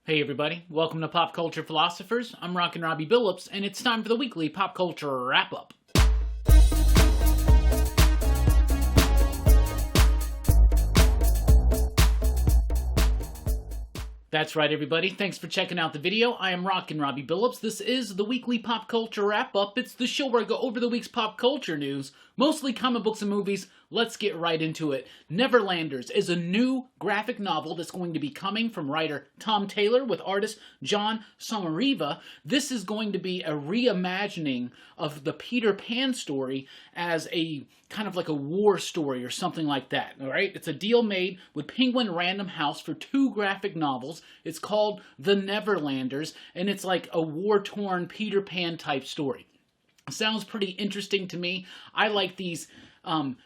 Hey everybody, welcome to Pop Culture Philosophers. I'm Rockin Robbie Billups, and it's time for the weekly pop culture wrap-up. That's right, everybody. Thanks for checking out the video. I am Rockin Robbie Billups. This is the weekly pop culture wrap-up. It's the show where I go over the week's pop culture news, mostly comic books and movies. Let's get right into it. Neverlanders is a new graphic novel that's going to be coming from writer Tom Taylor with artist John Somariva. This is going to be a reimagining of the Peter Pan story as a kind of like a war story or something like that, all right? It's a deal made with Penguin Random House for 2 graphic novels. It's called The Neverlanders, and it's like a war-torn Peter Pan type story. Sounds pretty interesting to me. I like these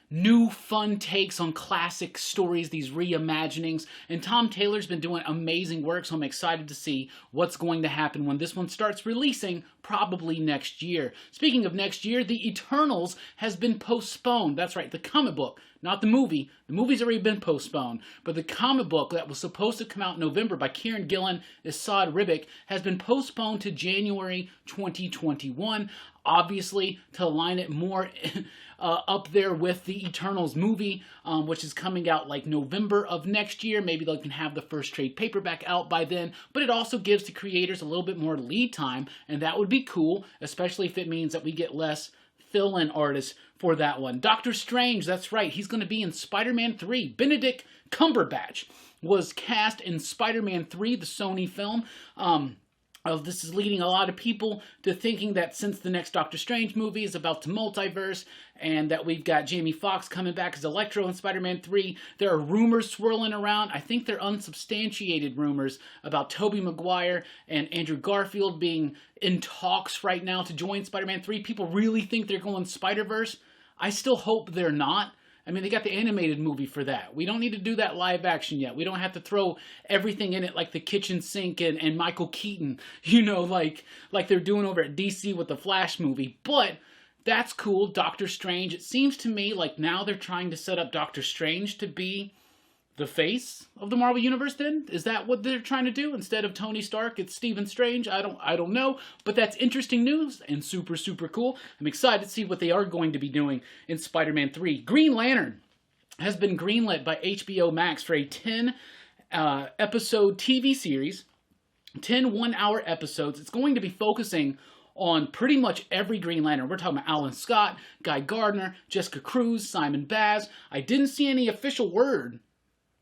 new fun takes on classic stories, these reimaginings, and Tom Taylor's been doing amazing work, so I'm excited to see what's going to happen when this one starts releasing, probably next year. Speaking of next year, The Eternals has been postponed. That's right, the comic book, not the movie. The movie's already been postponed, but the comic book that was supposed to come out in November by Kieran Gillen, Assad Ribic, has been postponed to January 2021, obviously to align it more up there with the Eternals movie, which is coming out like November of next year. Maybe they can have the first trade paperback out by then, but it also gives the creators a little bit more lead time, and that would be cool, especially if it means that we get less fill-in artists for that one. Doctor Strange, that's right, he's going to be in Spider-Man 3. Benedict Cumberbatch was cast in Spider-Man 3, the Sony film. This is leading a lot of people to thinking that since the next Doctor Strange movie is about the multiverse and that we've got Jamie Foxx coming back as Electro in Spider-Man 3, there are rumors swirling around. I think they're unsubstantiated rumors about Tobey Maguire and Andrew Garfield being in talks right now to join Spider-Man 3. People really think they're going Spider-Verse. I still hope they're not. I mean, they got the animated movie for that. We don't need to do that live action yet. We don't have to throw everything in it like the kitchen sink and Michael Keaton, you know, like they're doing over at DC with the Flash movie. But that's cool. Doctor Strange, it seems to me like now they're trying to set up Doctor Strange to be the face of the Marvel Universe then? Is that what they're trying to do? Instead of Tony Stark, it's Stephen Strange? I don't know, but that's interesting news and super, super cool. I'm excited to see what they are going to be doing in Spider-Man 3. Green Lantern has been greenlit by HBOMax for a 10-episode TV series, 10 one-hour episodes. It's going to be focusing on pretty much every Green Lantern. We're talking about Alan Scott, Guy Gardner, Jessica Cruz, Simon Baz. I didn't see any official word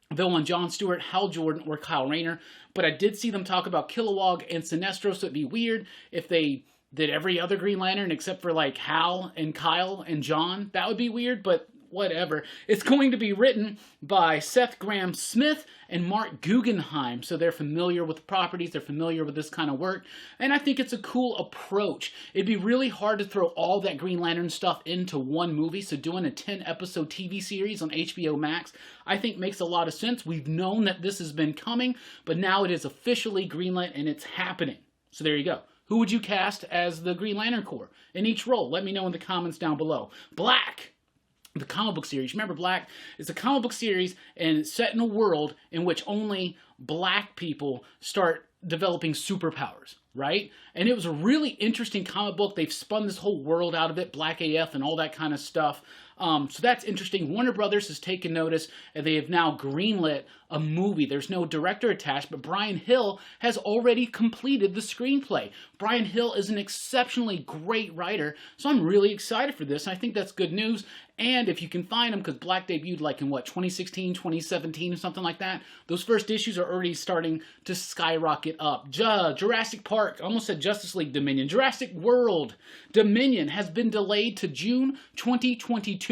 though on Jon Stewart, Hal Jordan, or Kyle Rayner, but I did see them talk about Kilowog and Sinestro, so it'd be weird if they did every other Green Lantern except for like Hal and Kyle and John. That would be weird, but whatever. It's going to be written by Seth Grahame-Smith and Mark Guggenheim, so they're familiar with the properties, they're familiar with this kind of work, and I think it's a cool approach. It'd be really hard to throw all that Green Lantern stuff into one movie, so doing a 10-episode TV series on HBO Max, I think makes a lot of sense. We've known that this has been coming, but now it is officially greenlit and it's happening. So there you go. Who would you cast as the Green Lantern Corps in each role? Let me know in the comments down below. Black, the comic book series. Remember, Black is a comic book series and it's set in a world in which only black people start developing superpowers, right? And it was a really interesting comic book. They've spun this whole world out of it, Black AF and all that kind of stuff. So that's interesting. Warner Brothers has taken notice, and they have now greenlit a movie. There's no director attached, but Brian Hill has already completed the screenplay. Brian Hill is an exceptionally great writer, so I'm really excited for this. I think that's good news. And if you can find them, because Black debuted like in what, 2016, 2017, or something like that, those first issues are already starting to skyrocket up. Jurassic Park, I almost said Justice League Dominion. Jurassic World Dominion has been delayed to June 2022.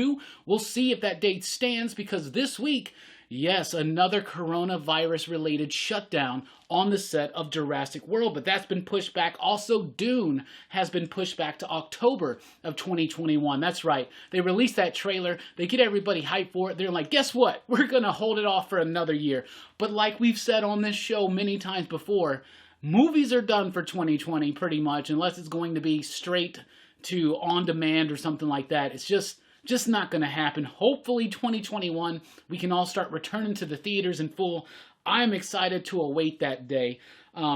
We'll see if that date stands, because this week, yes, another coronavirus-related shutdown on the set of Jurassic World, but that's been pushed back. Also, Dune has been pushed back to October of 2021. That's right. They released that trailer. They get everybody hyped for it. They're like, guess what? We're going to hold it off for another year. But like we've said on this show many times before, movies are done for 2020 pretty much, unless it's going to be straight to on-demand or something like that. It's just not going to happen. Hopefully 2021, we can all start returning to the theaters in full. I'm excited to await that day.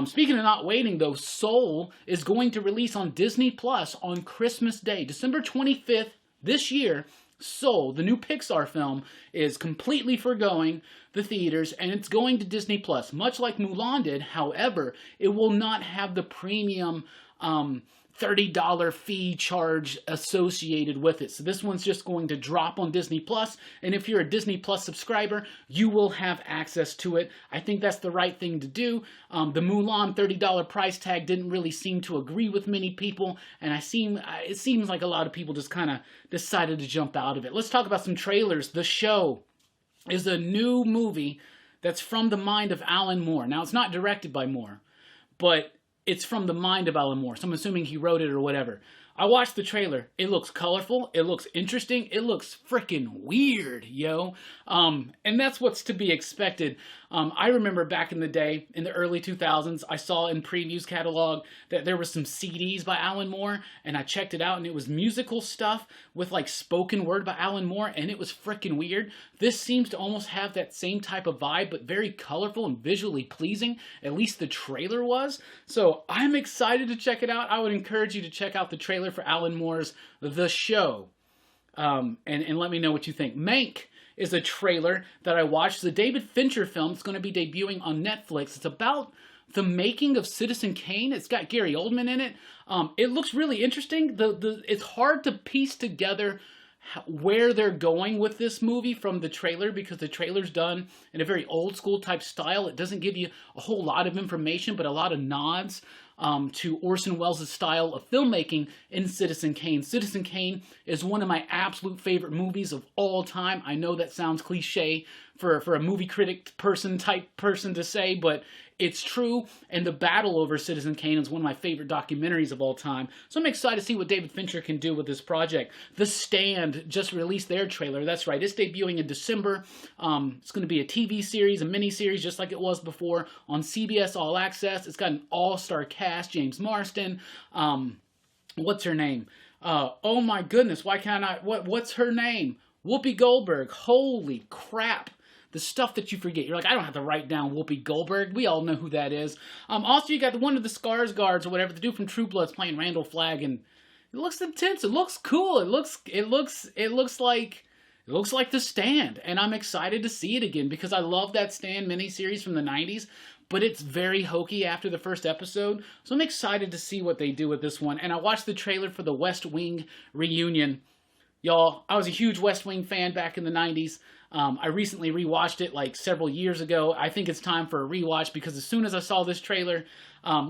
Speaking of not waiting, though, Soul is going to release on Disney Plus on Christmas Day, December 25th this year. Soul, the new Pixar film, is completely forgoing the theaters, and it's going to Disney Plus, much like Mulan did. However, it will not have the premium $30 fee charge associated with it. So this one's just going to drop on Disney Plus, and if you're a Disney Plus subscriber, you will have access to it. I think that's the right thing to do. The Mulan $30 price tag didn't really seem to agree with many people, and it seems like a lot of people just kind of decided to jump out of it. Let's talk about some trailers. The Show is a new movie that's from the mind of Alan Moore. Now, it's not directed by Moore, but it's from the mind of Alan Moore, so I'm assuming he wrote it or whatever. I watched the trailer. It looks colorful. It looks interesting. It looks freaking weird, yo. And that's what's to be expected. I remember back in the day, in the early 2000s, I saw in Previews catalog that there was some CDs by Alan Moore, and I checked it out, and it was musical stuff with like spoken word by Alan Moore, and it was freaking weird. This seems to almost have that same type of vibe, but very colorful and visually pleasing. At least the trailer was. So I'm excited to check it out. I would encourage you to check out the trailer for Alan Moore's The Show, and let me know what you think. Mank is a trailer that I watched. It's a David Fincher film. It's going to be debuting on Netflix. It's about the making of Citizen Kane. It's got Gary Oldman in it. It looks really interesting. It's hard to piece together where they're going with this movie from the trailer, because the trailer's done in a very old school type style. It doesn't give you a whole lot of information, but a lot of nods to Orson Welles' style of filmmaking in Citizen Kane. Citizen Kane is one of my absolute favorite movies of all time. I know that sounds cliche for a movie critic type person to say, but it's true, and the battle over Citizen Kane is one of my favorite documentaries of all time. So I'm excited to see what David Fincher can do with this project. The Stand just released their trailer. That's right, it's debuting in December. It's going to be a TV series, a mini-series, just like it was before, on CBS All Access. It's got an all-star cast. James Marsden. What's her name? Oh my goodness, why can't I? What's her name? Whoopi Goldberg. Holy crap. The stuff that you forget. You're like, I don't have to write down Whoopi Goldberg. We all know who that is. Also, you got one of the Skarsgårds or whatever, the dude from True Blood's playing Randall Flagg, and it looks intense. It looks cool. It looks like The Stand, and I'm excited to see it again because I love that Stand miniseries from the 90s, but it's very hokey after the first episode, so I'm excited to see what they do with this one. And I watched the trailer for the West Wing reunion. Y'all, I was a huge West Wing fan back in the 90s. I recently rewatched it like several years ago. I think it's time for a rewatch because as soon as I saw this trailer,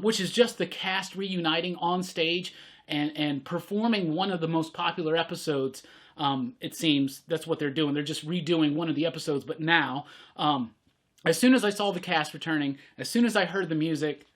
which is just the cast reuniting on stage and performing one of the most popular episodes, it seems that's what they're doing. They're just redoing one of the episodes, but now, as soon as I saw the cast returning, as soon as I heard the music,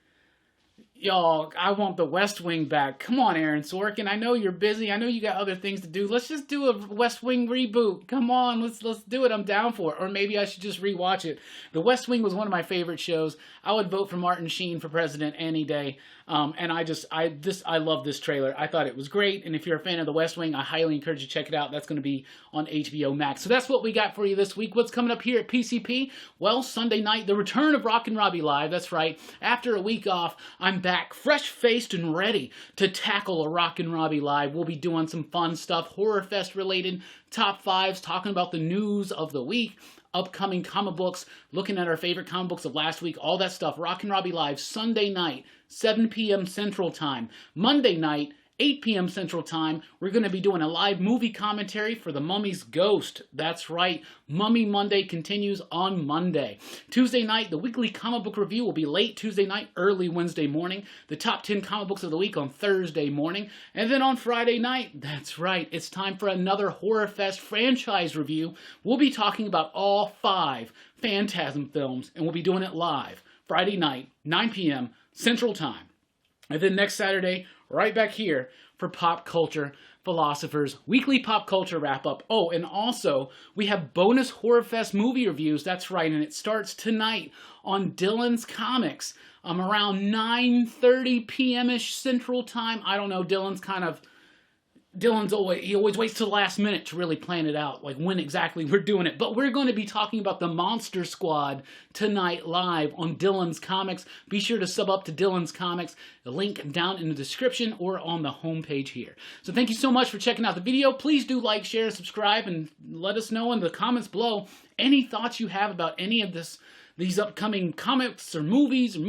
y'all, I want the West Wing back. Come on, Aaron Sorkin. I know you're busy. I know you got other things to do. Let's just do a West Wing reboot. Come on, let's do it. I'm down for it. Or maybe I should just rewatch it. The West Wing was one of my favorite shows. I would vote for Martin Sheen for president any day. And I love this trailer. I thought it was great. And if you're a fan of the West Wing, I highly encourage you to check it out. That's going to be on HBOMax. So that's what we got for you this week. What's coming up here at PCP? Well, Sunday night, the return of Rockin Robbie Live. That's right. After a week off, I'm back fresh-faced and ready to tackle a Rockin Robbie Live. We'll be doing some fun stuff, Horror Fest related, top fives, talking about the news of the week, upcoming comic books, looking at our favorite comic books of last week, all that stuff. Rockin Robbie Live, Sunday night, 7 p.m. Central Time. Monday night, 8 p.m. Central Time, we're going to be doing a live movie commentary for The Mummy's Ghost. That's right, Mummy Monday continues on Monday. Tuesday night, the weekly comic book review will be late Tuesday night, early Wednesday morning. The top 10 comic books of the week on Thursday morning. And then on Friday night, that's right, it's time for another Horror Fest franchise review. We'll be talking about all 5 Phantasm films, and we'll be doing it live Friday night, 9 p.m. Central Time. And then next Saturday, right back here for Pop Culture Philosophers, weekly pop culture wrap-up. Oh, and also, we have bonus Horror Fest movie reviews. That's right, and it starts tonight on Dylan's Comics around 9:30 p.m.-ish Central Time. I don't know, Dylan's kind of he always waits till the last minute to really plan it out, like when exactly we're doing it. But we're going to be talking about the Monster Squad tonight live on Dylan's Comics. Be sure to sub up to Dylan's Comics. The link down in the description or on the homepage here. So thank you so much for checking out the video. Please do like, share, and subscribe, and let us know in the comments below any thoughts you have about any of these upcoming comics or movies, the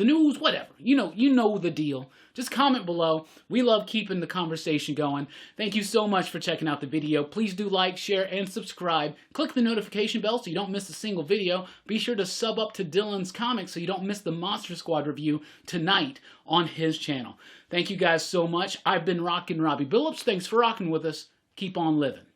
news, whatever. You know the deal. Just comment below. We love keeping the conversation going. Thank you so much for checking out the video. Please do like, share, and subscribe. Click the notification bell so you don't miss a single video. Be sure to sub up to Dylan's Comics so you don't miss the Monster Squad review tonight on his channel. Thank you guys so much. I've been Rockin Robbie Billups. Thanks for rocking with us. Keep on living.